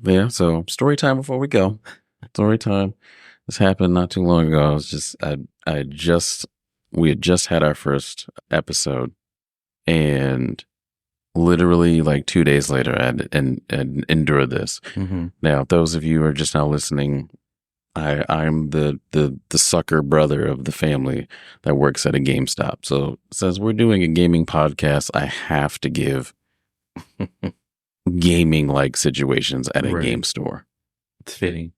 Yeah. So story time before we go. Story time. This happened not too long ago. We had just had our first episode, and literally like 2 days later, I had and endured this. Mm-hmm. Now, those of you who are just now listening, I'm the sucker brother of the family that works at a GameStop. So since we're doing a gaming podcast, I have to give gaming like situations at a game store. It's fitting.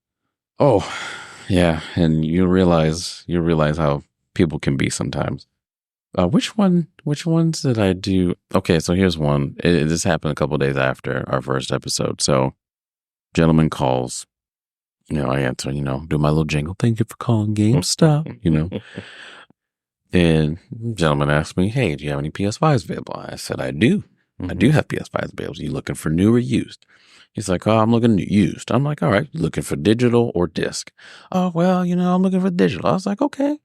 Oh, yeah, and you realize how people can be sometimes. Which ones did I do? Okay, so here's one. This happened a couple of days after our first episode. So, gentleman calls. I answer. Do my little jingle. Thank you for calling GameStop. And gentleman asked me, "Hey, do you have any PS5s available?" I said, "I do. I do have PS5s available. You looking for new or used?" He's like, "Oh, I'm looking used." I'm like, "All right, you looking for digital or disc?" "Oh, well, I'm looking for digital." I was like, "Okay,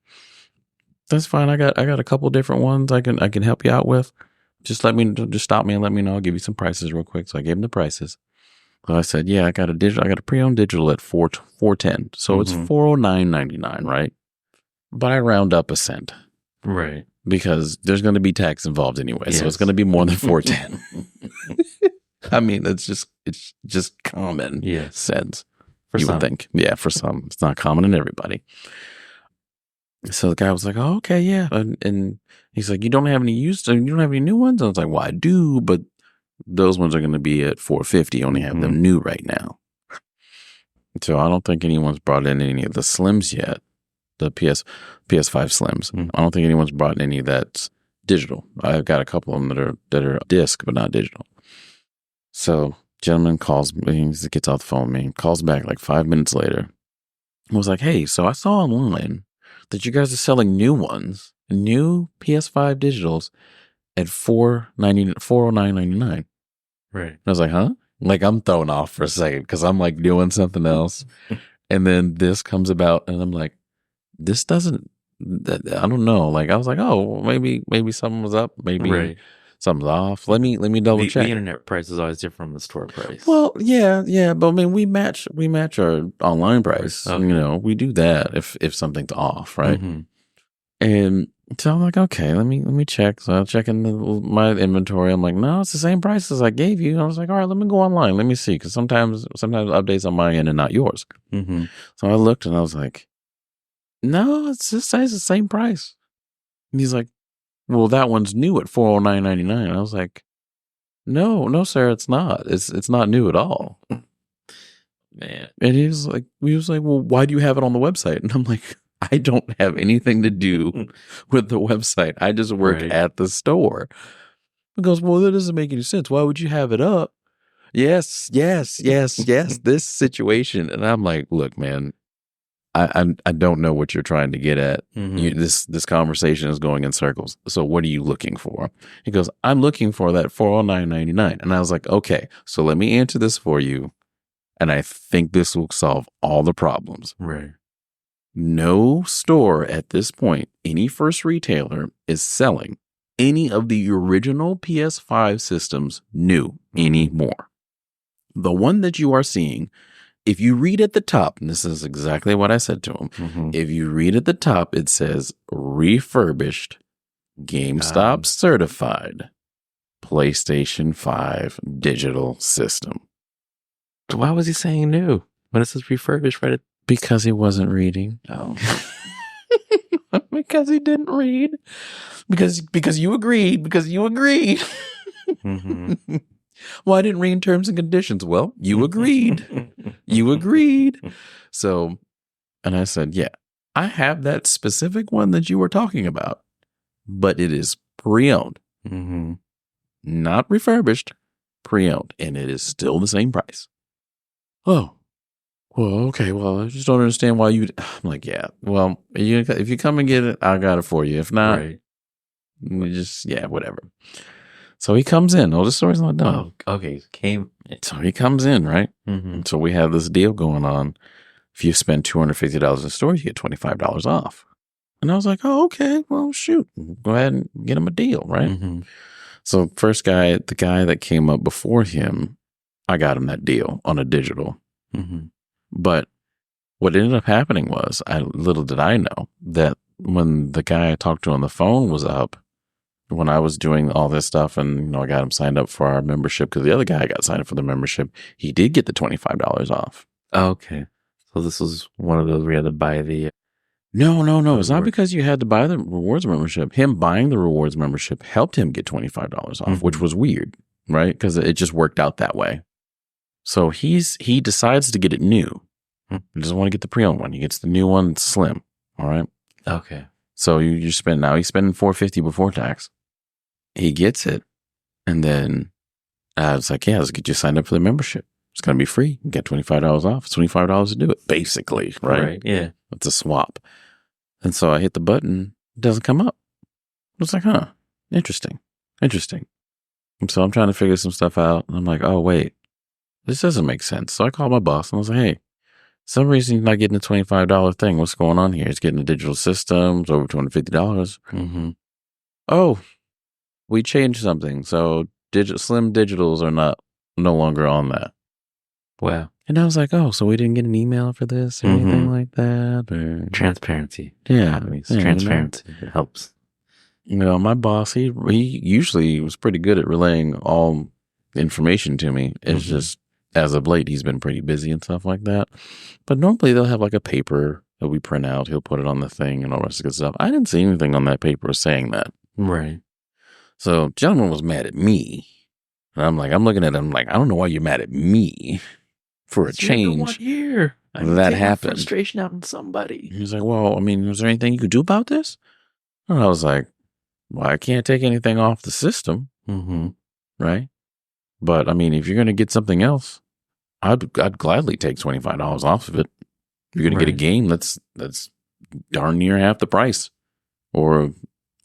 that's fine. I got a couple different ones I can help you out with. Just stop me and let me know. I'll give you some prices real quick." So I gave him the prices. So I said, "Yeah, I got a pre-owned digital at $410. So it's $409.99, right? But I round up a cent." Right. Because there's going to be tax involved anyway. Yes. So it's going to be more than $410. I mean, it's just common sense. For some. Would think. Yeah, for some. It's not common in everybody. So the guy was like, "Oh, okay, yeah." And he's like, "You don't have any you don't have any new ones?" I was like, "Well, I do, but those ones are going to be at $450. Only have them new right now." So I don't think anyone's brought in any of the Slims yet. The PS5 Slims. I don't think anyone's brought in any that's digital. I've got a couple of them that are disc, but not digital. So gentleman calls me, he gets off the phone with me, calls back like 5 minutes later. I was like, "Hey, so I saw online that you guys are selling new ones, new PS5 digitals at $409.99. Right. I was like, "Huh?" Like I'm thrown off for a second because I'm like doing something else. And then this comes about and I'm like, this doesn't, I don't know. Like I was like, oh, maybe something was up. Maybe something's off. Let me double check. The internet price is always different from the store price. Well, yeah. But I mean, we match our online price. Okay. We do that if something's off, right? Mm-hmm. And so I'm like, okay, let me check. So I'm checking my inventory. I'm like, no, it's the same price as I gave you. And I was like, all right, let me go online. Let me see. Because sometimes updates on my end and not yours. Mm-hmm. So I looked and I was like, no, it just says the same price. And he's like, well, that one's new at $409.99. I was like, no, sir, it's not. It's not new at all. Man. And he was like, well, why do you have it on the website? And I'm like, I don't have anything to do with the website. I just work at the store. He goes, well, that doesn't make any sense. Why would you have it up? Yes, this situation. And I'm like, look, man, I don't know what you're trying to get at. Mm-hmm. This conversation is going in circles. So what are you looking for? He goes, I'm looking for that $409.99. And I was like, okay, so let me answer this for you. And I think this will solve all the problems. Right. No store at this point, any first retailer is selling any of the original PS5 systems new anymore. The one that you are seeing, if you read at the top, and this is exactly what I said to him, if you read at the top, it says refurbished, GameStop certified, PlayStation 5 digital system. Why was he saying new when it says refurbished right at? Because he wasn't reading. Oh. Because he didn't read. Because you agreed. Mm-hmm. Well, I didn't read terms and conditions. Well, you agreed. So, and I said, yeah, I have that specific one that you were talking about, but it is pre-owned. Mm-hmm. Not refurbished, pre-owned. And it is still the same price. Oh. Well, okay. Well, I just don't understand why you. I'm like, yeah. Well, if you come and get it, I got it for you. If not, whatever. So he comes in. Oh, the story's not done. Oh, okay. So he comes in, right? Mm-hmm. So we have this deal going on. If you spend $250 in the store, you get $25 off. And I was like, oh, okay. Well, shoot. Go ahead and get him a deal, right? Mm-hmm. So the guy that came up before him, I got him that deal on a digital. Mm-hmm. But what ended up happening was, little did I know that when the guy I talked to on the phone was up, when I was doing all this stuff and, I got him signed up for our membership because the other guy got signed up for the membership, he did get the $25 off. Okay. So this was one of those where you had to buy the... No. It's not because you had to buy the rewards membership. Him buying the rewards membership helped him get $25 off, which was weird, right? Because it just worked out that way. So he decides to get it new. He doesn't want to get the pre-owned one. He gets the new one, slim. All right. Okay. So he's spending $450 before tax. He gets it, and then I was like, "Yeah, let's get you signed up for the membership. It's gonna be free. You get $25 off. It's $25 to do it, basically, right? Yeah. It's a swap." And so I hit the button. It doesn't come up. I was like, "Huh, interesting." And so I'm trying to figure some stuff out, and I'm like, "Oh wait, this doesn't make sense." So I called my boss, and I was like, "Hey, some reason you're not getting the $25 thing. What's going on here? It's getting the digital systems over $250. Mm-hmm. Oh, we changed something. So slim digitals are no longer on that. Wow. And I was like, oh, so we didn't get an email for this or anything like that? Or transparency. Yeah. Transparency. It helps. My boss, he usually was pretty good at relaying all information to me. It's just, as of late, he's been pretty busy and stuff like that. But normally they'll have like a paper that we print out. He'll put it on the thing and all the rest of the good stuff. I didn't see anything on that paper saying that. Right. So gentleman was mad at me. And I'm looking at him like, I don't know why you're mad at me for a change. 1 year. That happened. Frustration out on somebody. He's like, well, I mean, is there anything you could do about this? And I was like, well, I can't take anything off the system. Right. But I mean, if you're going to get something else, I'd gladly take $25 off of it. You're going to get a game that's darn near half the price. Or,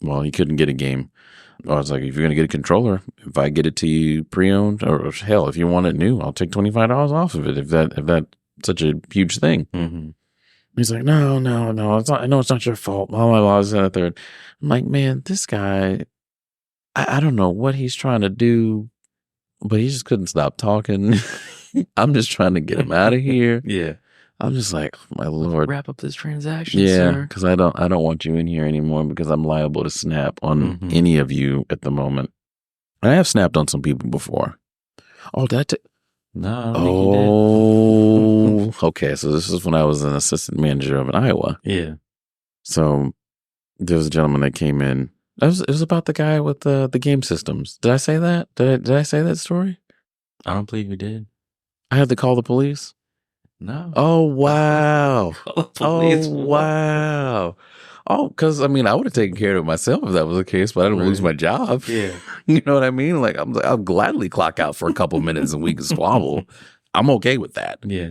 well, he couldn't get a game. I was like, if you're going to get a controller, if I get it to you pre-owned, or hell, if you want it new, I'll take $25 off of it. If that's such a huge thing. He's like, no, it's not. I know it's not your fault. Blah, blah, blah. This and that, third. I'm like, man, this guy, I don't know what he's trying to do, but he just couldn't stop talking. I'm just trying to get him out of here. Yeah. I'm just like, oh, my Lord. Wrap up this transaction, yeah, sir. because I don't want you in here anymore because I'm liable to snap on any of you at the moment. And I have snapped on some people before. Oh, No, I don't think you did. Okay. So this is when I was an assistant manager of an Iowa. Yeah. So there was a gentleman that came in. It was about the guy with the game systems. Did I say that? Did I say that story? I don't believe you did. I had to call the police. No. Oh, wow. Call the police. Oh, wow. Oh, because, I mean, I would have taken care of it myself if that was the case, but I didn't lose my job. Yeah. You know what I mean? Like, I'll gladly clock out for a couple minutes and we can squabble. I'm okay with that. Yeah.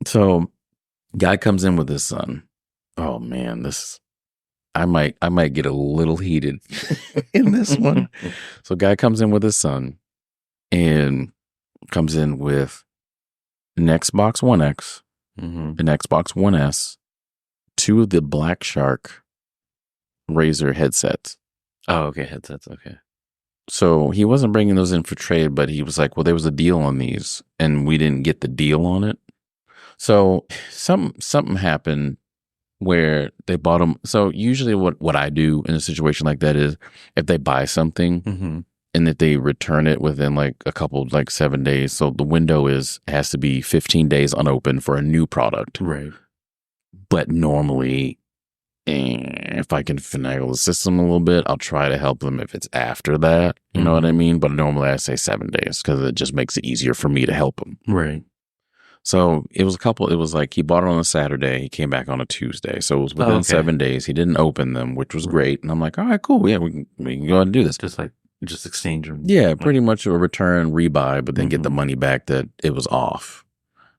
So, guy comes in with his son. Oh, man, I might get a little heated in this one. So, guy comes in with his son and comes in with an Xbox One X, an Xbox One S, 2 of the Black Shark Razer headsets. Oh, okay. Headsets. Okay. So he wasn't bringing those in for trade, but he was like, well, there was a deal on these and we didn't get the deal on it. So something happened where they bought them. So usually what I do in a situation like that is if they buy something and that they return it within like a couple, like 7 days. So the window has to be 15 days unopened for a new product. Right. But normally, if I can finagle the system a little bit, I'll try to help them if it's after that. You know what I mean? But normally I say 7 days because it just makes it easier for me to help them. Right. So it was like he bought it on a Saturday. He came back on a Tuesday. So it was within 7 days. He didn't open them, which was great. And I'm like, all right, cool. Yeah, we can go ahead and do this. Just exchange them. Yeah, pretty much a return, rebuy, but then get the money back that it was off.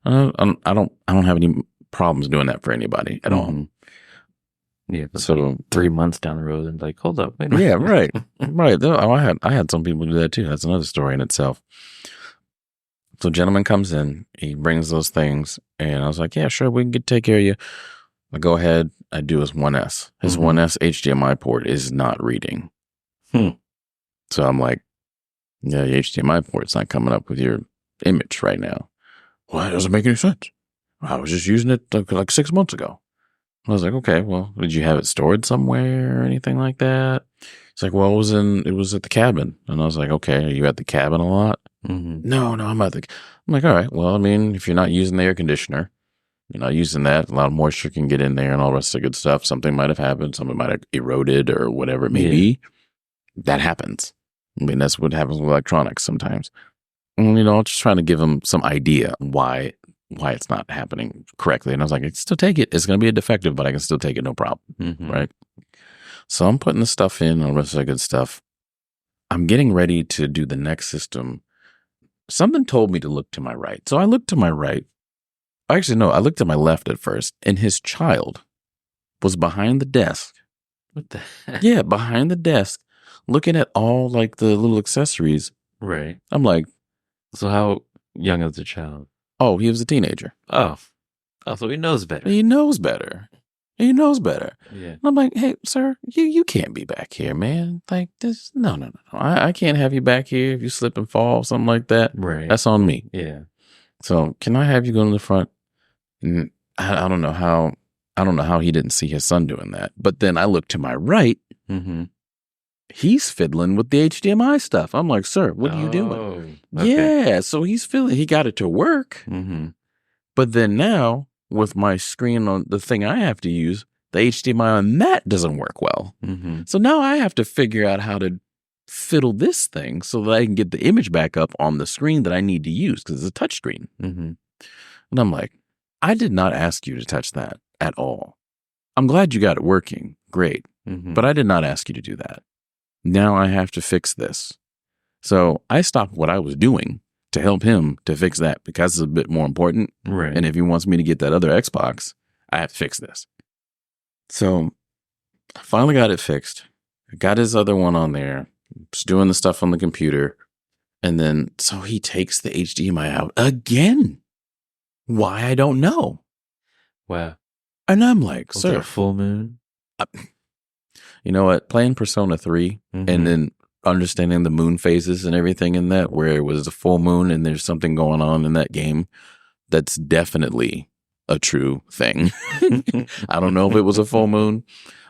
I don't have any problems doing that for anybody at all. Yeah. So 3 months down the road and like, hold up. Wait a minute. Yeah, right. Right. Oh, I had some people do that too. That's another story in itself. So gentleman comes in, he brings those things, and I was like, yeah, sure, we can take care of you. I go ahead, I do his 1S. His 1S HDMI port is not reading. So I'm like, yeah, the HDMI port's not coming up with your image right now. Well, that doesn't make any sense. I was just using it like 6 months ago. I was like, okay, well, did you have it stored somewhere or anything like that? It's like, well, it was at the cabin. And I was like, okay, are you at the cabin a lot? Mm-hmm. No, I'm like, all right, well, I mean, if you're not using the air conditioner, you're not using that, a lot of moisture can get in there and all the rest of the good stuff. Something might have happened. Something might have eroded or whatever it may be. That happens. I mean, that's what happens with electronics sometimes. And, I'm just trying to give them some idea why it's not happening correctly. And I was like, I can still take it. It's going to be a defective, but I can still take it. No problem. Mm-hmm. Right. So I'm putting the stuff in, all the rest of the good stuff. I'm getting ready to do the next system. Something told me to look to my right. So I looked to my right. Actually, no, I looked to my left at first, and his child was behind the desk. What the heck? Yeah, behind the desk, looking at all like the little accessories. Right. I'm like, so how young is the child? Oh, he was a teenager. Oh, so he knows better. He knows better. Yeah. And I'm like, hey, sir, you can't be back here, man. Like this, no. I can't have you back here if you slip and fall, something like that. Right. That's on me. Yeah. So can I have you go to the front? And I don't know how he didn't see his son doing that. But then I look to my right. Mm-hmm. He's fiddling with the HDMI stuff. I'm like, sir, what are you doing? Okay. Yeah. So he got it to work. Mm-hmm. But then now with my screen on the thing I have to use, the HDMI on that doesn't work well. Mm-hmm. So now I have to figure out how to fiddle this thing so that I can get the image back up on the screen that I need to use because it's a touch screen. Mm-hmm. And I'm like, I did not ask you to touch that at all. I'm glad you got it working. Great. Mm-hmm. But I did not ask you to do that. Now I have to fix this. So I stopped what I was doing to help him to fix that because it's a bit more important. Right. And if he wants me to get that other Xbox, I have to fix this. So I finally got it fixed. I got his other one on there. Just doing the stuff on the computer. And then, so he takes the HDMI out again. Why, I don't know. Wow. And I'm like, Was sir. it a full moon? You know what? Playing Persona 3 and then understanding the moon phases and everything in that, where it was a full moon and there's something going on in that game, that's definitely a true thing. I don't know if it was a full moon,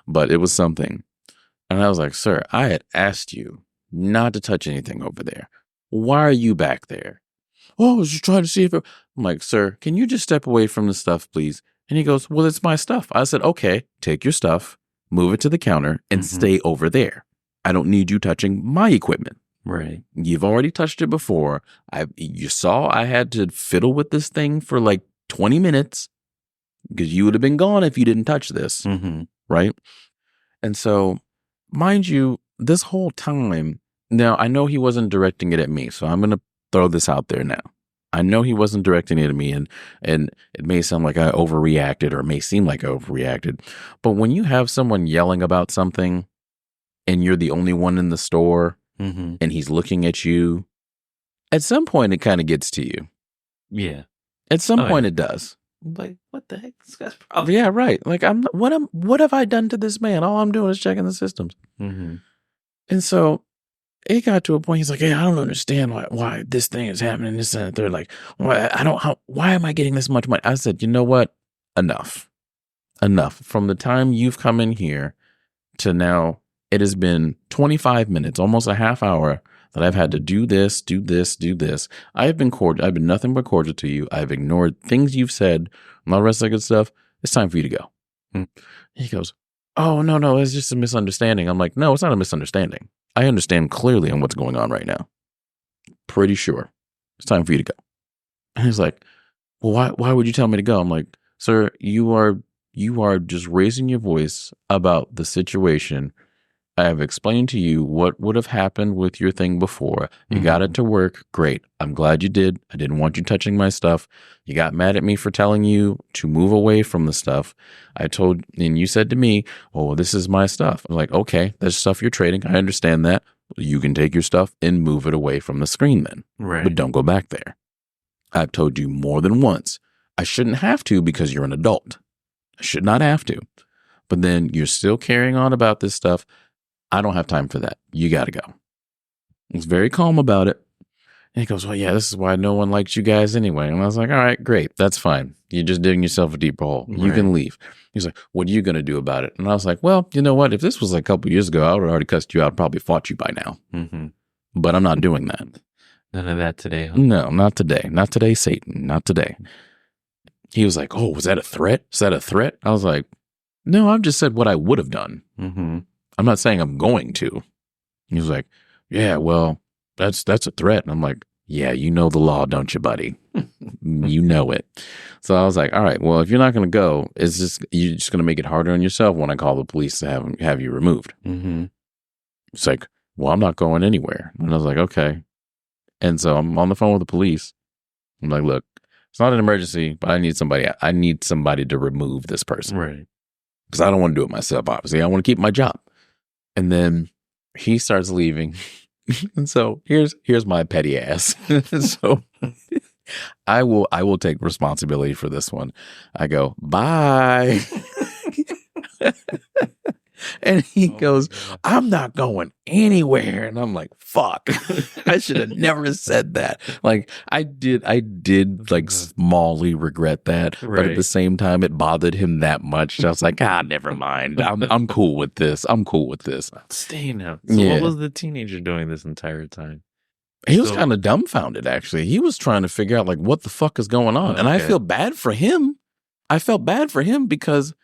but it was something. And I was like, sir, I had asked you not to touch anything over there. Why are you back there? Oh, I was just trying to see if it... I'm like, sir, can you just step away from the stuff, please? And he goes, well, it's my stuff. I said, okay, take your stuff, move it to the counter, and stay over there. I don't need you touching my equipment. Right. You've already touched it before. You saw I had to fiddle with this thing for like 20 minutes because you would have been gone if you didn't touch this. Mm-hmm. Right? And so, mind you, this whole time, now I know he wasn't directing it at me, so I'm going to throw this out there now. I know he wasn't directing it at me, and it may sound like I overreacted, or it may seem like I overreacted. But when you have someone yelling about something and you're the only one in the store and he's looking at you, at some point it kind of gets to you. Yeah. At some point it does. Like, what the heck? This guy's probably... Yeah, right. Like, what have I done to this man? All I'm doing is checking the systems. Mm-hmm. And so it got to a point, he's like, hey, I don't understand why this thing is happening. This and that. They're like, why am I getting this much money? I said, you know what? Enough. From the time you've come in here to now, it has been 25 minutes, almost a half hour that I've had to do this. I've been nothing but cordial to you. I've ignored things you've said and all the rest of the good stuff. It's time for you to go. He goes, oh, no, it's just a misunderstanding. I'm like, no, it's not a misunderstanding. I understand clearly on what's going on right now. Pretty sure. It's time for you to go. And he's like, well, why would you tell me to go? I'm like, sir, you are just raising your voice about the situation. I have explained to you what would have happened with your thing before. You got it to work. Great. I'm glad you did. I didn't want you touching my stuff. You got mad at me for telling you to move away from the stuff. And you said to me, oh, this is my stuff. I'm like, okay, that's stuff you're trading. I understand that. You can take your stuff and move it away from the screen then. Right. But don't go back there. I've told you more than once. I shouldn't have to because you're an adult. I should not have to. But then you're still carrying on about this stuff. I don't have time for that. You got to go. He's very calm about it. And he goes, well, yeah, this is why no one likes you guys anyway. And I was like, all right, great. That's fine. You're just digging yourself a deeper hole. You can leave. He's like, what are you going to do about it? And I was like, well, you know what? If this was like a couple years ago, I would have already cussed you out, probably fought you by now. Mm-hmm. But I'm not doing that. None of that today, huh? No, not today. Not today, Satan. Not today. He was like, oh, was that a threat? Is that a threat? I was like, no, I've just said what I would have done. Mm-hmm. I'm not saying I'm going to. He was like, yeah, well, that's a threat. And I'm like, yeah, you know the law, don't you, buddy? You know it. So I was like, all right, well, if you're not going to go, you're just going to make it harder on yourself when I call the police to have you removed. Mm-hmm. It's like, well, I'm not going anywhere. And I was like, okay. And so I'm on the phone with the police. I'm like, look, it's not an emergency, but I need somebody to remove this person. Right. Because I don't want to do it myself, obviously. I want to keep my job. And then he starts leaving. And so here's my petty ass. So I will take responsibility for this one. I go, bye. And he goes, I'm not going anywhere. And I'm like, fuck, I should have never said that. Like I did like smallly regret that. Right. But at the same time, it bothered him that much. I was like, never mind. I'm cool with this. Staying out. So what was the teenager doing this entire time? He was kind of dumbfounded, actually. He was trying to figure out like what the fuck is going on. And I feel bad for him. I felt bad for him because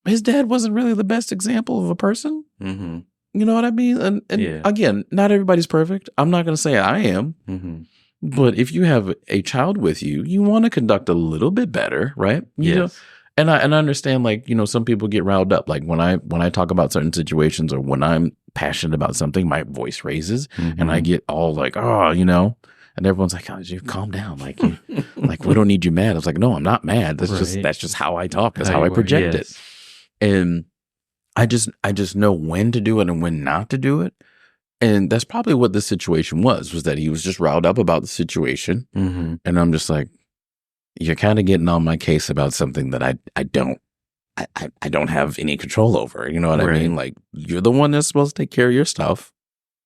his dad wasn't really the best example of a person. Mm-hmm. You know what I mean? And again, not everybody's perfect. I'm not going to say I am. Mm-hmm. But if you have a child with you, you want to conduct a little bit better, right? You know? And I understand, like, you know, some people get riled up. Like when I talk about certain situations or when I'm passionate about something, my voice raises and I get all like, oh, you know. And everyone's like, oh, you calm down. Like, like we don't need you mad. I was like, no, I'm not mad. That's just how I talk. That's how I project it. And I just know when to do it and when not to do it. And that's probably what the situation was that he was just riled up about the situation. Mm-hmm. And I'm just like, you're kind of getting on my case about something that I don't have any control over. You know what I mean? Like, you're the one that's supposed to take care of your stuff.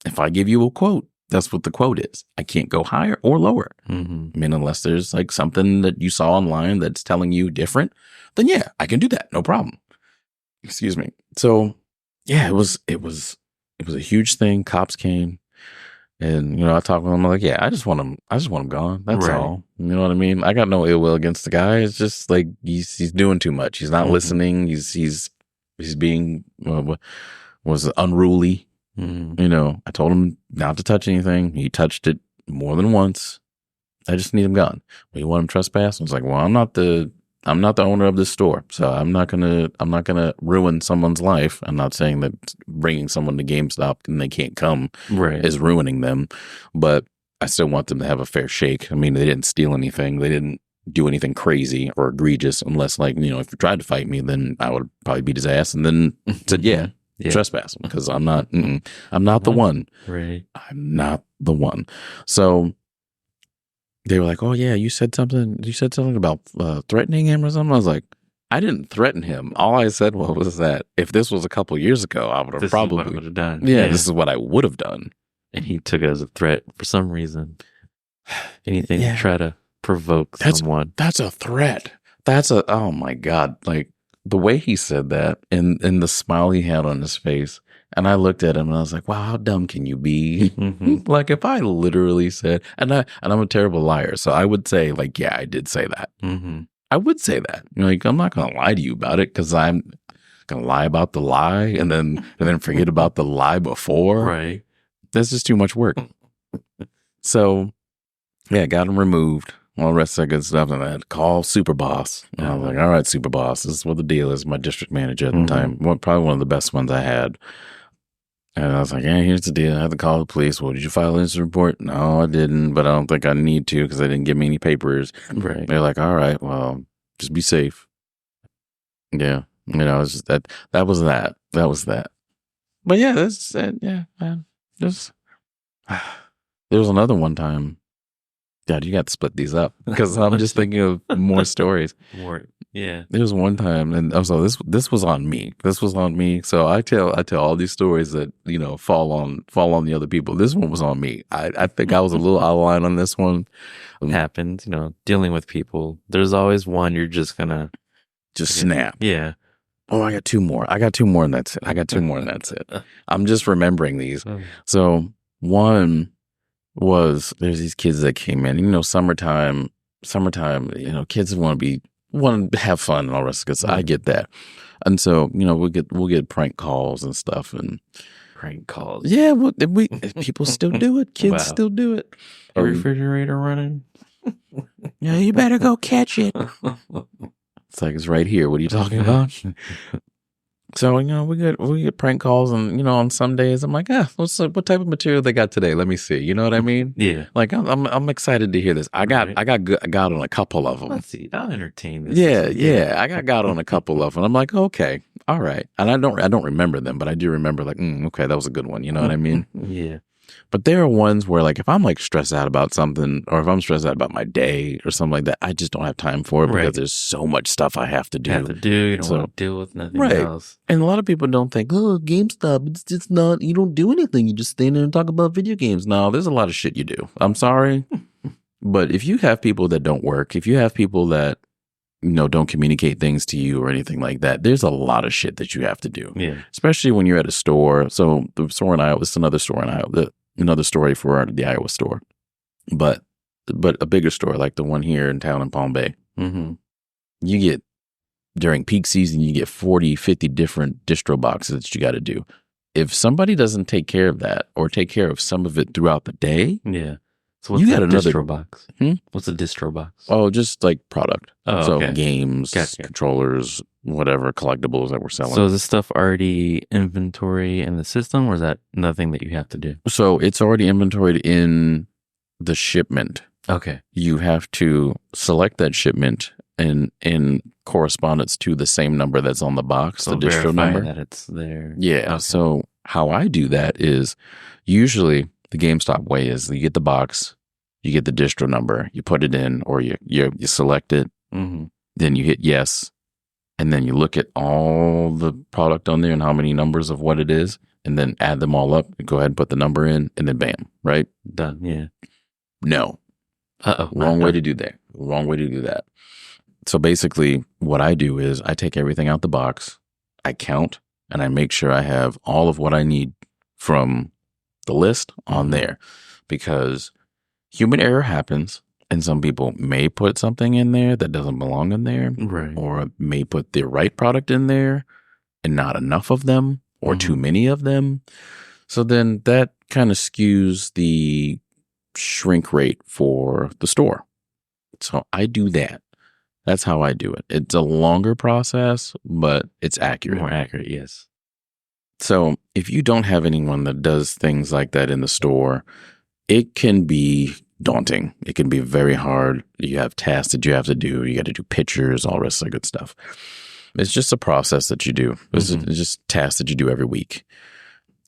If I give you a quote, that's what the quote is. I can't go higher or lower. Mm-hmm. I mean, unless there's like something that you saw online that's telling you different, then yeah, I can do that. No problem. Excuse me. So yeah, it was a huge thing. Cops came and, you know, I talked with him. I'm like, yeah, I just want him gone. That's all. You know what I mean? I got no ill will against the guy. It's just like, he's doing too much. He's not listening. He's being, was unruly. Mm-hmm. You know, I told him not to touch anything. He touched it more than once. I just need him gone. Well, you want him trespass? I was like, well, I'm not the owner of this store, so I'm not gonna ruin someone's life. I'm not saying that bringing someone to GameStop and they can't come is ruining them, but I still want them to have a fair shake. I mean, they didn't steal anything. They didn't do anything crazy or egregious, unless, like, you know, if you tried to fight me, then I would probably beat his ass and then said, yeah. Trespass, because I'm not the one. Right. I'm not the one. So they were like, oh yeah, you said something about threatening him or something. I was like, I didn't threaten him. All I said was that if this was a couple years ago, I would have probably done. Yeah, this is what I would have done. And he took it as a threat for some reason. Anything to try to provoke someone. That's a threat. Oh my God. Like, the way he said that and the smile he had on his face, and I looked at him and I was like, wow, how dumb can you be? Mm-hmm. Like, if I literally said, and I'm a terrible liar, so I would say, like, yeah, I did say that. Mm-hmm. I would say that. Like, I'm not going to lie to you about it, because I'm going to lie about the lie and then forget about the lie before. Right. That's just too much work. So, yeah, got him removed. All the rest of that good stuff, and I had to call Super Boss. And I was like, all right, Super Boss, this is what the deal is. My district manager at the time, probably one of the best ones I had. And I was like, yeah, here's the deal. I had to call the police. Well, did you file an incident report? No, I didn't, but I don't think I need to, because they didn't give me any papers. Right. They're like, all right, well, just be safe. Yeah. You know, it's just that was that. That was that. But yeah, that's it. Yeah, man. Just, there was another one time. God, you got to split these up, because I'm just thinking of more stories. Yeah. There was one time, and also this was on me. This was on me. So I tell all these stories that fall on the other people. This one was on me. I think I was a little out of line on this one. Happens, dealing with people. There's always one you're just gonna snap. Yeah. Oh, I got two more. And that's it. I'm just remembering these. So one was, there's these kids that came in. Summertime. Kids want to have fun and all the rest. Because I get that. And so we'll get prank calls and stuff and prank calls. Yeah, we people still do it. Kids still do it. The refrigerator running. Yeah, you better go catch it. It's like, it's right here. What are you talking about? So, we get prank calls, and, on some days I'm like, what type of material they got today? Let me see. You know what I mean? Yeah. Like, I'm excited to hear this. I got on a couple of them. Let's see. I'll entertain this. Yeah. I got on a couple of them. I'm like, okay, all right. And I don't remember them, but I do remember like, okay, that was a good one. You know what I mean? Yeah. But there are ones where, like, if I'm like stressed out about something, or if I'm stressed out about my day or something like that, I just don't have time for it because there's so much stuff I have to do. You don't want to deal with nothing else. And a lot of people don't think, GameStop, it's just not, you don't do anything. You just stand there and talk about video games. No, there's a lot of shit you do. I'm sorry. But if you have people that don't work, if you have people that, don't communicate things to you or anything like that, there's a lot of shit that you have to do. Yeah. Especially when you're at a store. So the store in Iowa, it's another store in Iowa. Another story for the Iowa store, but a bigger store like the one here in town in Palm Bay. Mm-hmm. You get, during peak season, you get 40, 50 different distro boxes that you got to do. If somebody doesn't take care of that or take care of some of it throughout the day, so what's a distro box? What's a distro box? Oh, just like product. Oh, so okay. Games, controllers, whatever collectibles that we're selling. So is this stuff already inventory in the system, or is that nothing that you have to do? So it's already inventoried in the shipment. Okay. You have to select that shipment in correspondence to the same number that's on the box, So the distro number. that it's there. Yeah. Okay. So how I do that is usually the GameStop way is you get the box, you get the distro number, you put it in, or you select it, then you hit yes, and then you look at all the product on there and how many numbers of what it is, and then add them all up and go ahead and put the number in, and then bam, right? Done. Yeah. No. Uh-oh. Wrong way to do that. Wrong way to do that. So basically what I do is I take everything out the box, I count, and I make sure I have all of what I need from the list on there, because human error happens, and some people may put something in there that doesn't belong in there, or may put the right product in there and not enough of them, or too many of them. So then that kind of skews the shrink rate for the store. So I do that. That's how I do it. It's a longer process, but it's accurate. More accurate, yes. So if you don't have anyone that does things like that in the store, it can be daunting. It can be very hard. You have tasks that you have to do. You got to do pictures, all the rest of the good stuff. It's just a process that you do. It's just tasks that you do every week.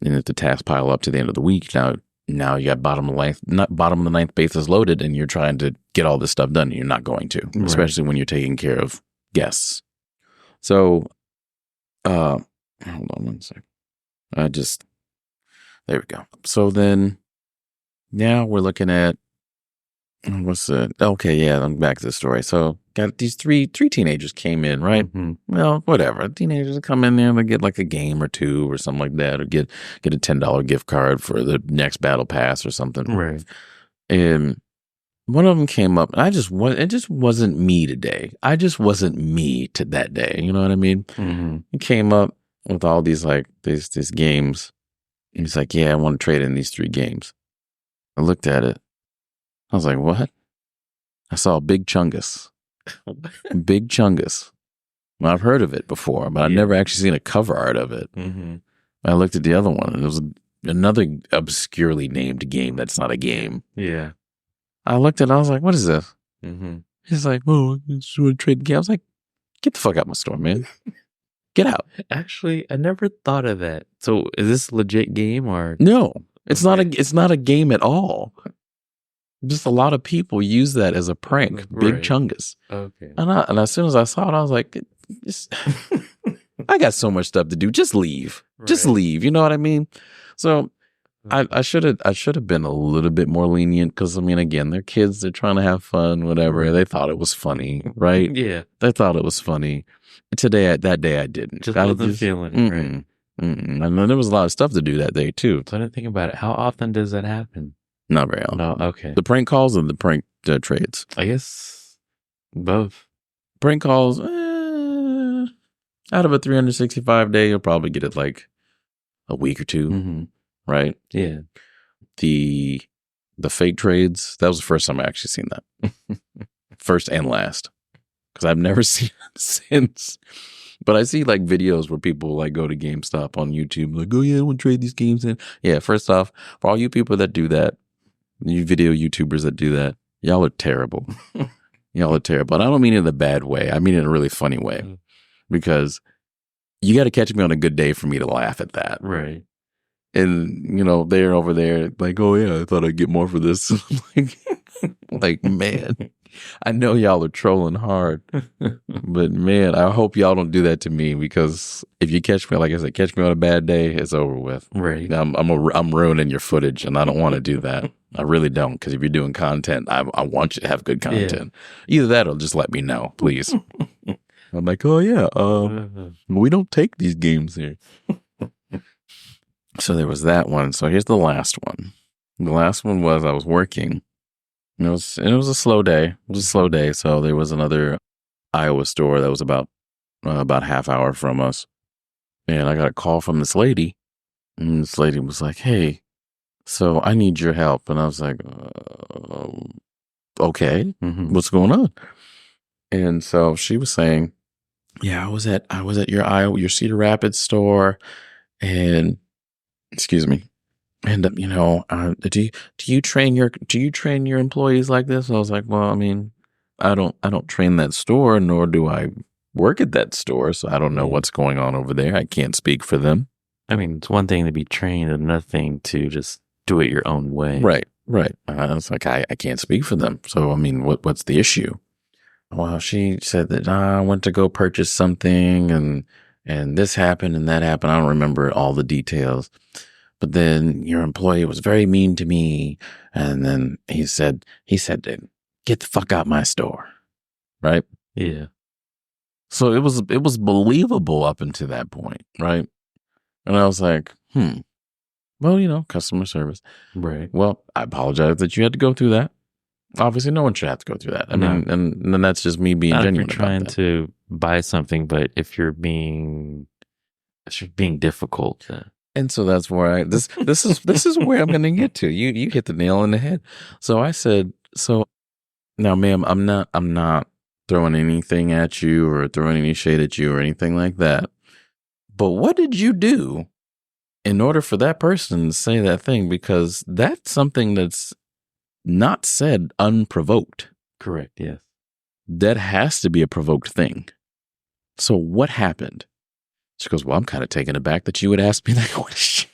And if the tasks pile up to the end of the week, now you got bottom of the ninth bases loaded, and you're trying to get all this stuff done. And you're not going to, especially when you're taking care of guests. So, hold on one second. There we go. So then now we're looking at, I'm back to the story. So got these three teenagers came in, right? Well, whatever. Teenagers come in there and they get like a game or two or something like that, or get a $10 gift card for the next battle pass or something. Right. And one of them came up, and it just wasn't me today. I just wasn't me to that day. You know what I mean? He came up with all these these games. And he's like, yeah, I want to trade in these 3 games. I looked at it. I was like, what? I saw Big Chungus. Big Chungus. Well, I've heard of it before, but I've never actually seen a cover art of it. I looked at the other one, and it was another obscurely named game that's not a game. Yeah. I looked at it, I was like, what is this? He's like, oh, I just want to trade the game. I was like, get the fuck out of my store, man. Get out. Actually, I never thought of that. So is this a legit game or? No, it's not a game at all. just a lot of people use that as a prank. Big chungus. Okay. And as soon as I saw it, I was like, I got so much stuff to do. Just leave. Just leave. You know what I mean? So I should have been a little bit more lenient because, I mean, again, they're kids. They're trying to have fun, whatever. They thought it was funny, right? Yeah. They thought it was funny. That day I didn't. Just wasn't feeling it, right? And then there was a lot of stuff to do that day, too. So I didn't think about it. How often does that happen? Not very often. No, okay. The prank calls and the prank trades? I guess both. Prank calls, out of a 365 day, you'll probably get it like a week or two, right? Yeah. The fake trades, that was the first time I actually seen that. First and last. Because I've never seen it since. But I see like videos where people like go to GameStop on YouTube, like, oh yeah, I want to trade these games in. Yeah, first off, for all you people that do that, you video YouTubers that do that, y'all are terrible. Y'all are terrible. And I don't mean it in a bad way. I mean it in a really funny way. Because you got to catch me on a good day for me to laugh at that. Right. And, you know, they're over there like, oh yeah, I thought I'd get more for this. like, man, I know y'all are trolling hard, but man, I hope y'all don't do that to me, because if you catch me, like I said, catch me on a bad day, it's over with. Right. I'm ruining your footage, and I don't want to do that. I really don't, because if you're doing content, I want you to have good content. Yeah. Either that or just let me know, please. I'm like, oh yeah, we don't take these games here. So there was that one. So here's the last one. The last one was I was working. It was a slow day. It was a slow day. So there was another Iowa store that was about half hour from us, and I got a call from this lady, and this lady was like, "Hey, so I need your help," and I was like, "Okay, what's going on?" And so she was saying, "Yeah, I was at your Cedar Rapids store, and excuse me." And do you train your employees like this? And I was like, well, I mean, I don't train that store, nor do I work at that store, so I don't know what's going on over there. I can't speak for them. I mean, it's one thing to be trained, and another thing to just do it your own way. Right. I was like, I can't speak for them. So I mean, what's the issue? Well, she said that I went to go purchase something, and this happened and that happened. I don't remember all the details. But then your employee was very mean to me, and then he said, "Get the fuck out my store," right? Yeah. So it was believable up until that point, right? And I was like, well, customer service, right? Well, I apologize that you had to go through that. Obviously, no one should have to go through that. I mean, and then that's just me being genuine. If you're trying to buy something, but if you're being difficult. And so that's where this is where I'm going to get to. You hit the nail on the head. So I said, so now, ma'am, I'm not throwing anything at you or throwing any shade at you or anything like that. But what did you do in order for that person to say that thing? Because that's something that's not said unprovoked. Correct. Yes. That has to be a provoked thing. So what happened? She goes, well, I'm kind of taken aback that you would ask me that question.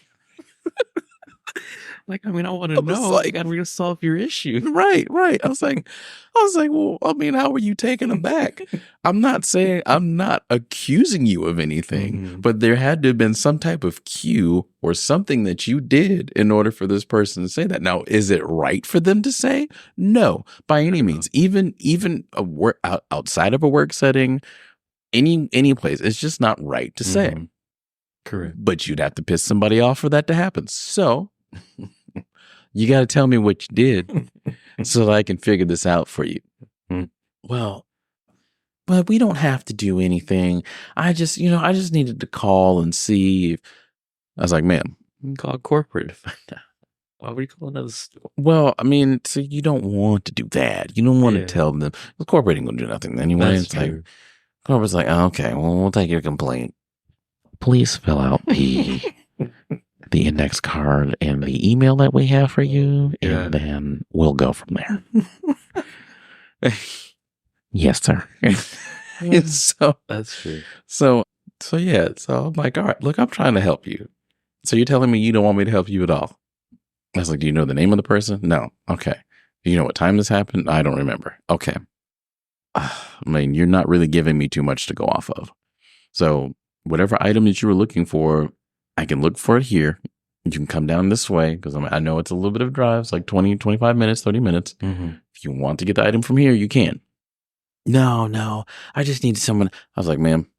Like, I mean, I want to know. Like, I'm going to solve your issue. Right. I was like, well, I mean, how were you taken aback? I'm not accusing you of anything, but there had to have been some type of cue or something that you did in order for this person to say that. Now, is it right for them to say? No, by any means. Even a work outside of a work setting, any place, it's just not right to say. Correct. But you'd have to piss somebody off for that to happen. So you got to tell me what you did so that I can figure this out for you. Well, but we don't have to do anything. I just needed to call and see. I was like, ma'am, you can call corporate to find out. Why would you call another store? Well, I mean, so you don't want to do that. You don't want to tell them. The corporate ain't going to do nothing anyway. It's like, corporate's like, oh, okay, well, we'll take your complaint. Please fill out the index card and the email that we have for you, and then we'll go from there. Yes, sir. So that's true. So yeah. So I'm like, all right, look, I'm trying to help you. So you're telling me you don't want me to help you at all? I was like, do you know the name of the person? No. Okay. You know what time this happened? I don't remember. Okay. I mean, you're not really giving me too much to go off of. So whatever item that you were looking for, I can look for it here. You can come down this way because I know it's a little bit of a drive. It's like 20, 25 minutes, 30 minutes. If you want to get the item from here, you can. No, I just need someone. I was like, ma'am,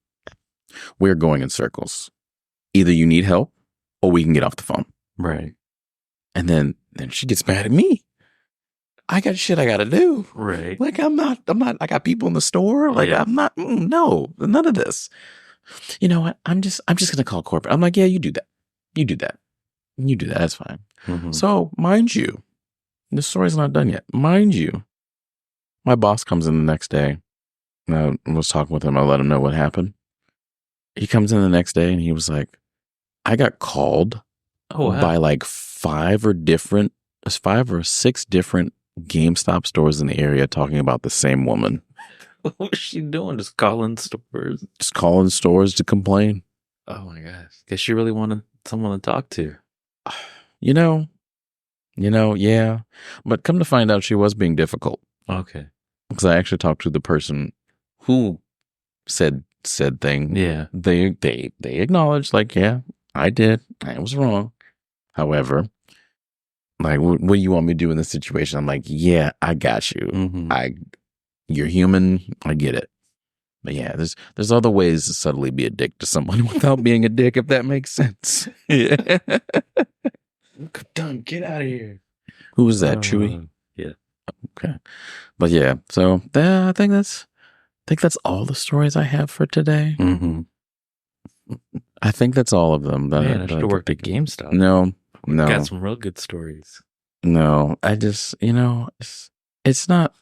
we're going in circles. Either you need help or we can get off the phone. Right. And then she gets mad at me. I got shit I got to do. Right. Like, I'm not, I got people in the store. Like, I'm not, no, none of this. You know what? I'm just going to call corporate. I'm like, yeah, you do that. You do that. That's fine. So, mind you, the story's not done yet. Mind you, my boss comes in the next day. I was talking with him. I let him know what happened. He comes in the next day and he was like, I got called by like 5 or 6 different GameStop stores in the area talking about the same woman. What was she doing? Just calling stores? Just calling stores to complain. Oh my gosh. Guess she really wanted someone to talk to. You know, yeah. But come to find out she was being difficult. Okay. Because I actually talked to the person who said thing. Yeah. They acknowledged, like, yeah, I did. I was wrong. However, like, what do you want me to do in this situation? I'm like, yeah, I got you. You're human. I get it. But yeah, there's other ways to subtly be a dick to someone without being a dick, if that makes sense. Yeah. Done. Get out of here. Who was that? Chewy? Yeah. Okay. But yeah, so I think that's all the stories I have for today. I think that's all of them. Man, I should have worked at GameStop. No. Got some real good stories. No, I just, it's not.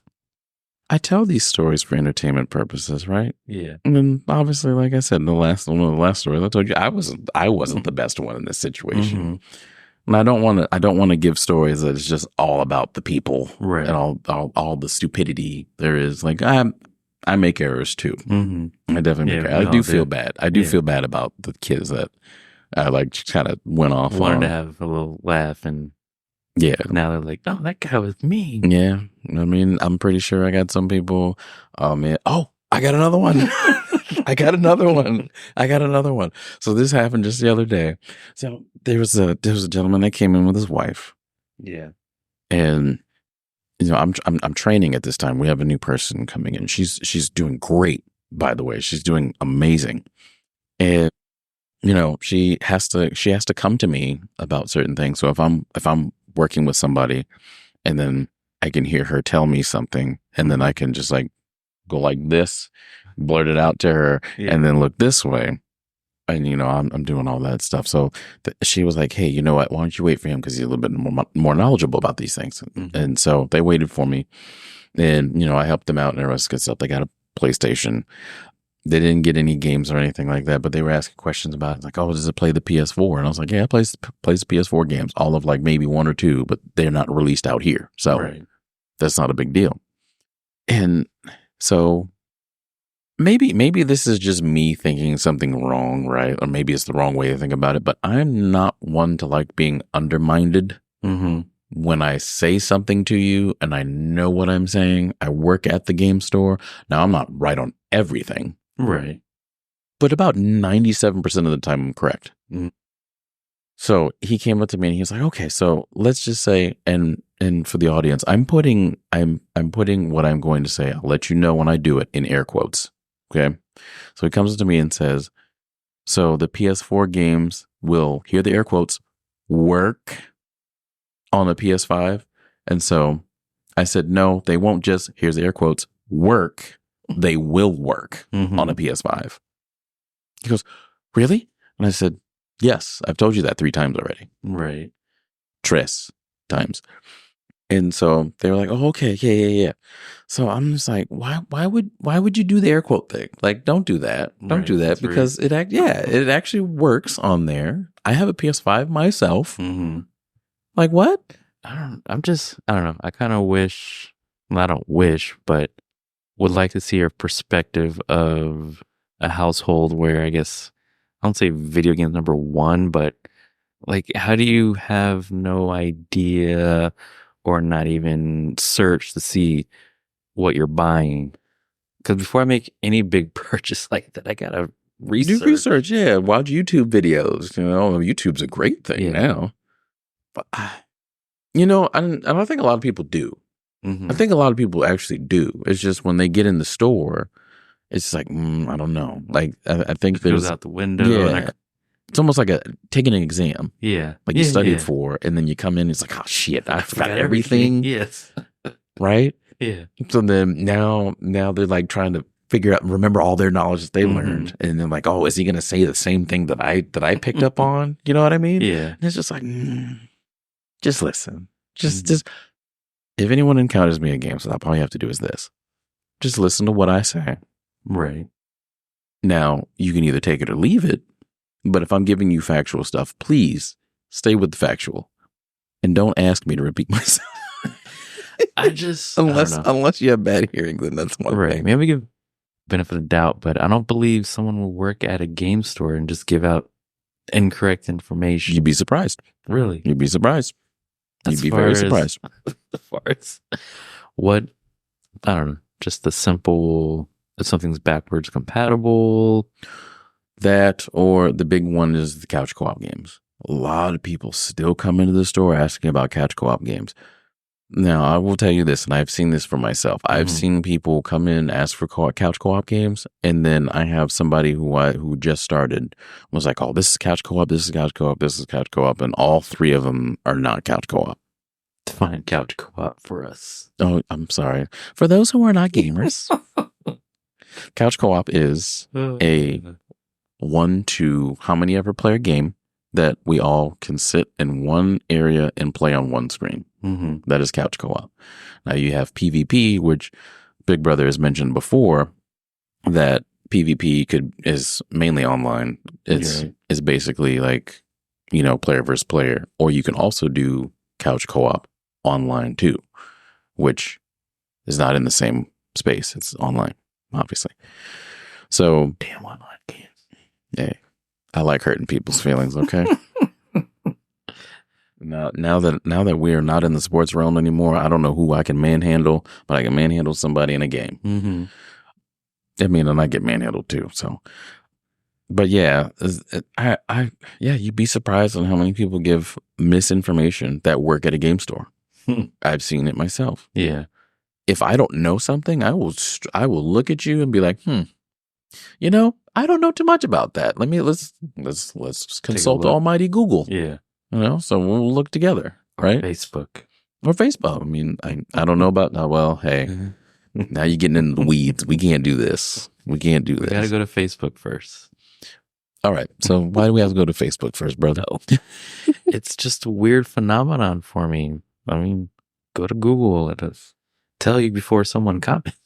I tell these stories for entertainment purposes, right? Yeah. And then obviously, like I said, one of the last stories I told you, I wasn't the best one in this situation. And I don't want to give stories that it's just all about the people, right? And all the stupidity there is. Like, I make errors too. I definitely make errors. I do feel bad. I do feel bad about the kids that I like kind of went off. Wanted to have a little laugh, and now they're like, "Oh, that guy was mean." Yeah, I mean, I'm pretty sure I got some people. Man, I got another one. I got another one. So this happened just the other day. So there was a gentleman that came in with his wife. Yeah, and I'm training at this time. We have a new person coming in. She's doing great, by the way. She's doing amazing, and she has to come to me about certain things. So if I'm working with somebody, and then I can hear her tell me something, and then I can just like go like this, blurt it out to her, and then look this way. And, I'm doing all that stuff. So she was like, hey, you know what? Why don't you wait for him? Because he's a little bit more knowledgeable about these things. And so they waited for me. And, I helped them out and the rest of good stuff. They got a PlayStation. They didn't get any games or anything like that, but they were asking questions about it. Like, oh, does it play the PS4? And I was like, yeah, it plays the PS4 games. All of like maybe 1 or 2, but they're not released out here. So that's not a big deal. And so maybe this is just me thinking something wrong, right? Or maybe it's the wrong way to think about it, but I'm not one to like being undermined. When I say something to you and I know what I'm saying. I work at the game store. Now, I'm not right on everything. Right. But about 97% of the time, I'm correct. So he came up to me and he was like, okay, so let's just say, and for the audience, I'm putting what I'm going to say. I'll let you know when I do it in air quotes. Okay. So he comes to me and says, so the PS4 games will, here the air quotes, work on a PS5. And so I said, no, they won't just, here's the air quotes, work. They will work on a PS5. He goes, really? And I said, yes, I've told you that 3 times already. Right. 3 times. And so they were like, oh, okay, yeah. So I'm just like, why would you do the air quote thing? Like, don't do that. Don't do that. That's because it actually works on there. I have a PS5 myself. Like, what? I don't know. I kind of wish, well, I don't wish, but would like to see a perspective of a household where I guess, I don't say video games number 1, but like, how do you have no idea or not even search to see what you're buying. Because before I make any big purchase like that, I gotta research. Do research, yeah. Watch YouTube videos. YouTube's a great thing now. But I don't think a lot of people do. I think a lot of people actually do. It's just when they get in the store, it's like, I don't know. Like, I think it goes out the window. Yeah. It's almost like taking an exam. Yeah. Like you studied for, and then you come in, it's like, oh shit, I forgot everything. Yes. Right? Yeah. So then now they're like trying to figure out, remember all their knowledge that they learned. And then like, oh, is he going to say the same thing that I picked up on? You know what I mean? Yeah. And it's just like, just listen. Just, if anyone encounters me at GameStop, all you have to do is this. Just listen to what I say. Right. Now, you can either take it or leave it. But if I'm giving you factual stuff, please stay with the factual. And don't ask me to repeat myself. Unless you have bad hearing, then that's one thing. Maybe we give benefit of doubt, but I don't believe someone will work at a game store and just give out incorrect information. You'd be surprised. Really? You'd be surprised. You'd be very surprised. As far as what, I don't know, just the simple, if something's backwards compatible. That, or the big one is the couch co-op games. A lot of people still come into the store asking about couch co-op games. Now, I will tell you this, and I've seen this for myself. I've seen people come in, ask for couch co-op games, and then I have somebody who just started was like, oh, this is couch co-op, this is couch co-op, this is couch co-op, and all three of them are not couch co-op. Define couch co-op for us. Oh, I'm sorry. For those who are not gamers, couch co-op is a 1 to how many ever player game that we all can sit in one area and play on one screen. That is couch co-op. Now you have PvP, which Big Brother has mentioned before, that PvP is mainly online. It's basically like, player versus player, or you can also do couch co-op online too, which is not in the same space. It's online, obviously. So damn online games. Hey, I like hurting people's feelings, okay? Now that we are not in the sports realm anymore, I don't know who I can manhandle, but I can manhandle somebody in a game. I mean, and I get manhandled too. So, but yeah, you'd be surprised on how many people give misinformation that work at a game store. I've seen it myself. Yeah. If I don't know something, I will look at you and be like, I don't know too much about that. Let's consult Almighty Google. Yeah. So we'll look together, right? Or Facebook. I mean, I don't know about, hey, now you're getting into the weeds. We can't do this. We gotta go to Facebook first. All right. So why do we have to go to Facebook first, brother? It's just a weird phenomenon for me. I mean, go to Google. Let us tell you before someone comments.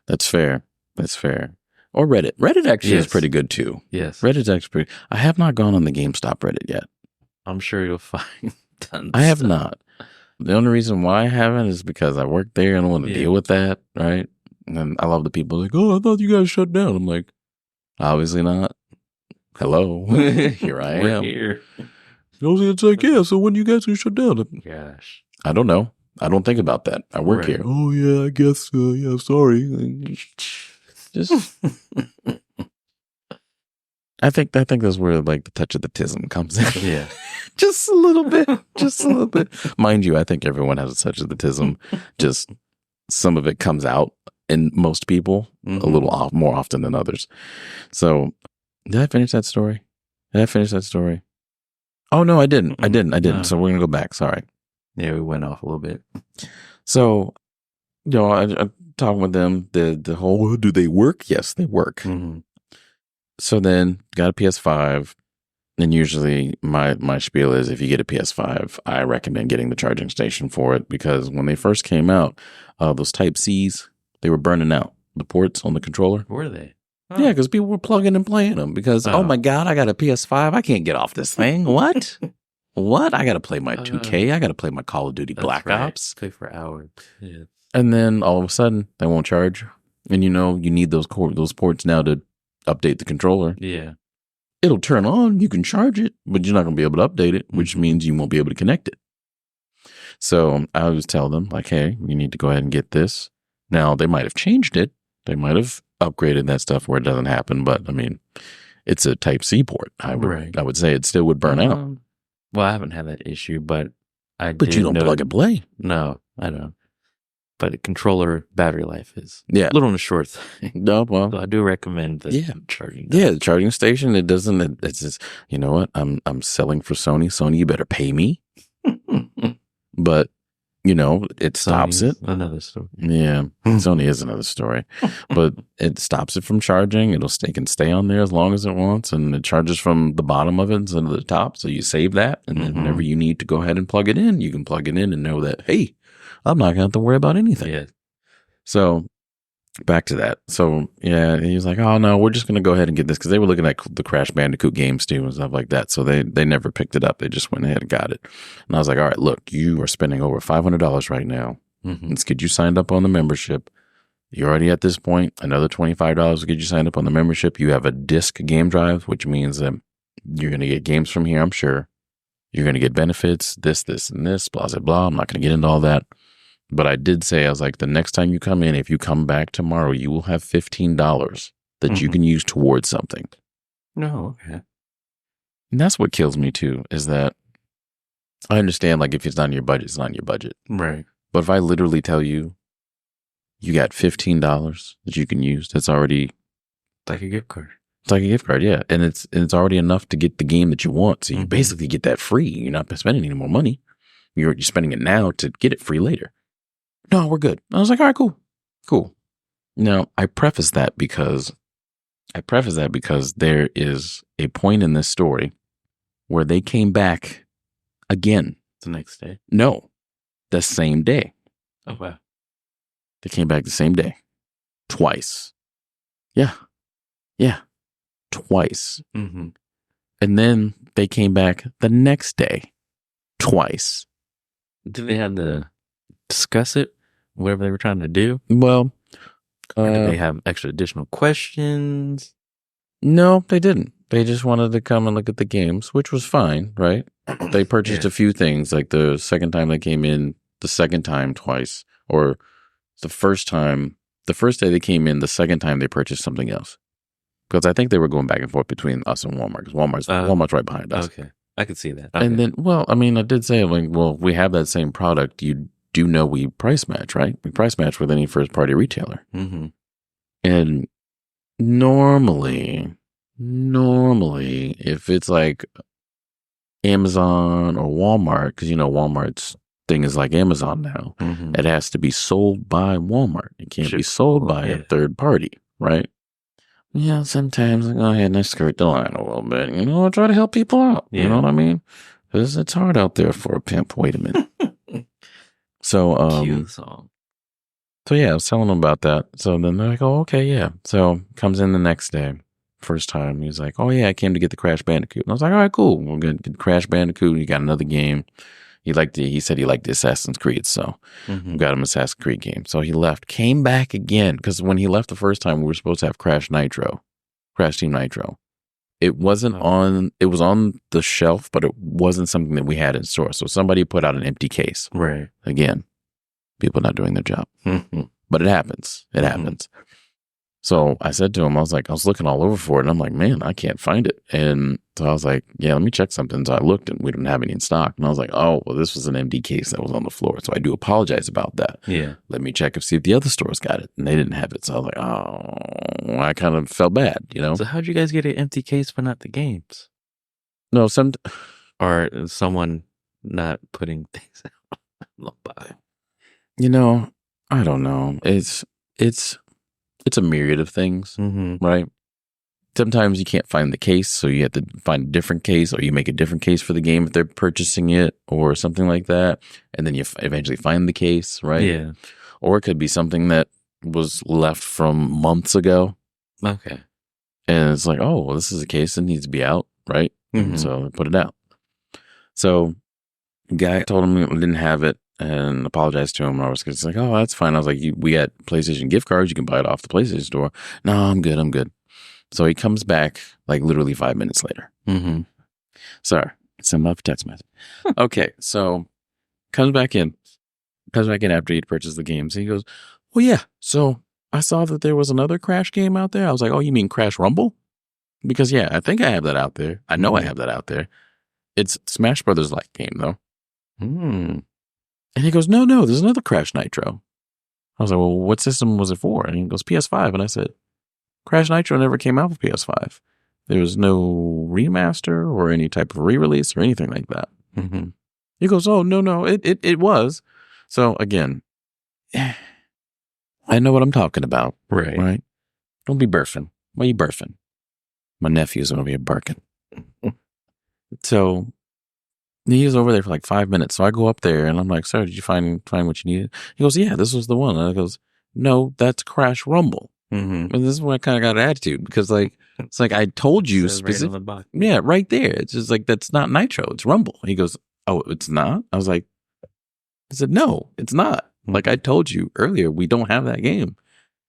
That's fair. Or Reddit. Reddit actually is pretty good too. Yes. Reddit's actually pretty. I have not gone on the GameStop Reddit yet. I'm sure you'll find tons. I have not. The only reason why I haven't is because I work there and I don't want to deal with that, right? And I love the people like, oh, I thought you guys shut down. I'm like, obviously not. Hello. Here I am. We're here. It's like, yeah, so when you guys gonna shut down? Gosh. I don't know. I don't think about that. I work here. Oh, yeah, I guess, yeah, sorry. Just... I think that's where like the touch of the tism comes in. Yeah. Just a little bit. Mind you, I think everyone has a touch of the tism. Just some of it comes out in most people a little more often than others. So did I finish that story? Oh no, I didn't. No. So we're going to go back. Sorry. Yeah, we went off a little bit. So, I talking with them, the whole, do they work? Yes, they work. So then got a PS5, and usually my spiel is if you get a PS5, I recommend getting the charging station for it, because when they first came out, those Type-Cs, they were burning out, the ports on the controller. Were they? Oh. Yeah, because people were plugging and playing them because, oh my God, I got a PS5. I can't get off this thing. What? What? I got to play my 2K. I got to play my Call of Duty Black Ops. Play for hours. Yeah. And then all of a sudden, they won't charge. And you need those ports now to update the controller. Yeah. It'll turn on. You can charge it, but you're not going to be able to update it, which means you won't be able to connect it. So I always tell them, like, hey, you need to go ahead and get this. Now, they might have changed it. They might have upgraded that stuff where it doesn't happen. But, I mean, it's a Type-C port. I would say it still would burn out. Well, I haven't had that issue, but But you don't plug and play. No, I don't. But controller battery life is a little on the short side. No, well, so I do recommend the charging. Yeah, the charging station. It doesn't. It's just, you know what? I'm selling for Sony. Sony, you better pay me. But you know, it stops it. Another story. Yeah, Sony is another story. But it stops it from charging. It can stay on there as long as it wants, and it charges from the bottom of it instead of the top. So you save that, and then whenever you need to go ahead and plug it in, you can plug it in and know that, hey, I'm not going to have to worry about anything. Yeah. So back to that. So yeah, he was like, oh no, we're just going to go ahead and get this, because they were looking at the Crash Bandicoot games too and stuff like that. So they never picked it up. They just went ahead and got it. And I was like, all right, look, you are spending over $500 right now. Let's get you signed up on the membership. You're already at this point. Another $25 to get you signed up on the membership. You have a disc game drive, which means that you're going to get games from here, I'm sure. You're going to get benefits, this, and this, blah, blah, blah. I'm not going to get into all that. But I did say, I was like, the next time you come in, if you come back tomorrow, you will have $15 that you can use towards something. No, okay. And that's what kills me too, is that I understand, like, if it's not in your budget, it's not in your budget. Right. But if I literally tell you, you got $15 that you can use, that's already like a gift card. It's like a gift card, yeah. And it's already enough to get the game that you want. So you basically get that free. You're not spending any more money. You're spending it now to get it free later. No, we're good. I was like, all right, cool. Now, I preface that because there is a point in this story where they came back again. The next day? No, the same day. Oh, wow. They came back the same day. Twice. Yeah. Twice. And then they came back the next day. Twice. Did they have to discuss it? Whatever they were trying to do? Well, or did they have extra additional questions? No, they didn't. They just wanted to come and look at the games, which was fine, right? They purchased a few things, like the second time they came in, the second time twice, or the first day they came in, the second time they purchased something else. Because I think they were going back and forth between us and Walmart, because Walmart's right behind us. Okay, I could see that. Okay. And then, well, I mean, I did say, like, well, we have that same product. You do know we price match, right? We price match with any first-party retailer. And normally, if it's like Amazon or Walmart, because, you know, Walmart's thing is like Amazon now, it has to be sold by Walmart. It can't be sold by a third party, right? Yeah, sometimes I go ahead and I skirt the line a little bit. You know, I try to help people out. You know what I mean? Because it's hard out there for a pimp. Wait a minute. So, cue song. So yeah, I was telling them about that. So then they're like, oh, okay, yeah. So comes in the next day. First time, he's like, oh yeah, I came to get the Crash Bandicoot. And I was like, all right, cool. We're going to get Crash Bandicoot. You got another game. He said he liked the Assassin's Creed. So we got him Assassin's Creed game. So he left, came back again. Because when he left the first time, we were supposed to have Crash Team Nitro. It wasn't it was on the shelf, but it wasn't something that we had in store. So somebody put out an empty case. Right. Again, people not doing their job. But it happens. It happens. So I said to him, I was looking all over for it. And I'm like, man, I can't find it. And so I was like, yeah, let me check something. So I looked and we didn't have any in stock. And I was like, oh, well, this was an empty case that was on the floor. So I do apologize about that. Yeah. Let me check and see if the other stores got it. And they didn't have it. So I was like, oh, I kind of felt bad, you know? So how'd you guys get an empty case but not the games? No, or someone not putting things out. You know, I don't know. It's a myriad of things, right? Sometimes you can't find the case, so you have to find a different case, or you make a different case for the game if they're purchasing it, or something like that. And then you eventually find the case, right? Yeah. Or it could be something that was left from months ago. Okay. And it's like, oh, well, this is a case that needs to be out, right? So I put it out. So the guy told him we didn't have it and apologized to him. I was like, oh, that's fine. I was like, we got PlayStation gift cards. You can buy it off the PlayStation store. No, I'm good. So he comes back like literally 5 minutes later. Sorry, send him up a text message. Okay, so Comes back in after he'd purchased the games. He goes, "Well, yeah. So I saw that there was another Crash game out there." I was like, "Oh, you mean Crash Rumble?" Because yeah, I think I have that out there. I know I have that out there. It's Smash Brothers like game though. And he goes, "No, there's another Crash Nitro." I was like, "Well, what system was it for?" And he goes, "PS5." And I said, "Crash Nitro never came out for PS5. There was no remaster or any type of re-release or anything like that." He goes, "Oh, no, it was." So again, I know what I'm talking about. Right? Don't be burfing. Why are you burfing? My nephew's going to be barking. So he was over there for like 5 minutes. So I go up there and I'm like, "Sir, did you find what you needed?" He goes, "Yeah, this was the one." And I goes, "No, that's Crash Rumble." And this is when I kind of got an attitude because like, it's like I told you specifically. Yeah, right there. It's just like, that's not Nitro. It's Rumble. He goes, "Oh, it's not?" I said, "No, it's not. Like I told you earlier, we don't have that game."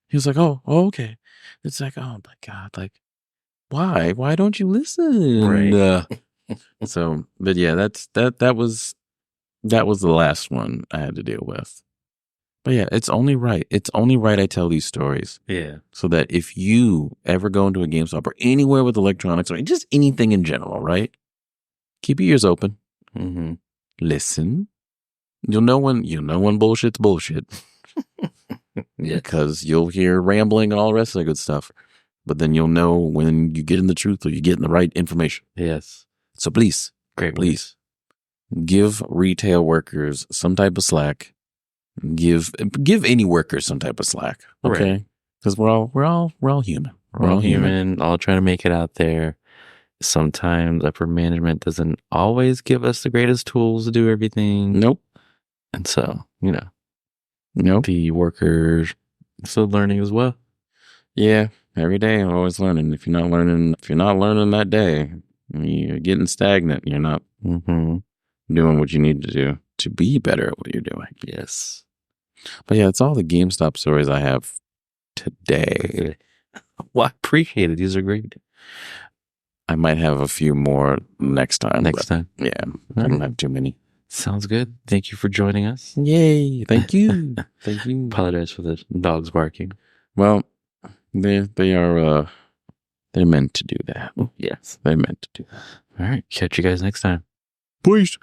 He was like, "Oh, okay." It's like, oh my God, like, why? Why don't you listen? Right. So, but yeah, that was the last one I had to deal with. But yeah, it's only right. It's only right I tell these stories. Yeah. So that if you ever go into a GameStop or anywhere with electronics or just anything in general, right? Keep your ears open. Listen. You'll know when bullshit's bullshit. Because you'll hear rambling and all the rest of the good stuff. But then you'll know when you get in the truth or you get in the right information. Yes. So please, give retail workers some type of slack. Give any worker some type of slack. Okay? Because we're all human. We're all human, all trying to make it out there. Sometimes upper management doesn't always give us the greatest tools to do everything. Nope. And so, the workers still learning as well. Yeah, every day I'm always learning. If you're not learning that day, you're getting stagnant. You're not doing what you need to do to be better at what you're doing. Yes. But yeah, it's all the GameStop stories I have today. Well, I appreciate it. These are great. I might have a few more next time. Yeah, I don't have too many. Sounds good. Thank you for joining us. Yay. Thank you. Thank you. Apologize for the dogs barking. Well, they are they're meant to do that. Yes. They're meant to do that. All right. Catch you guys next time. Peace.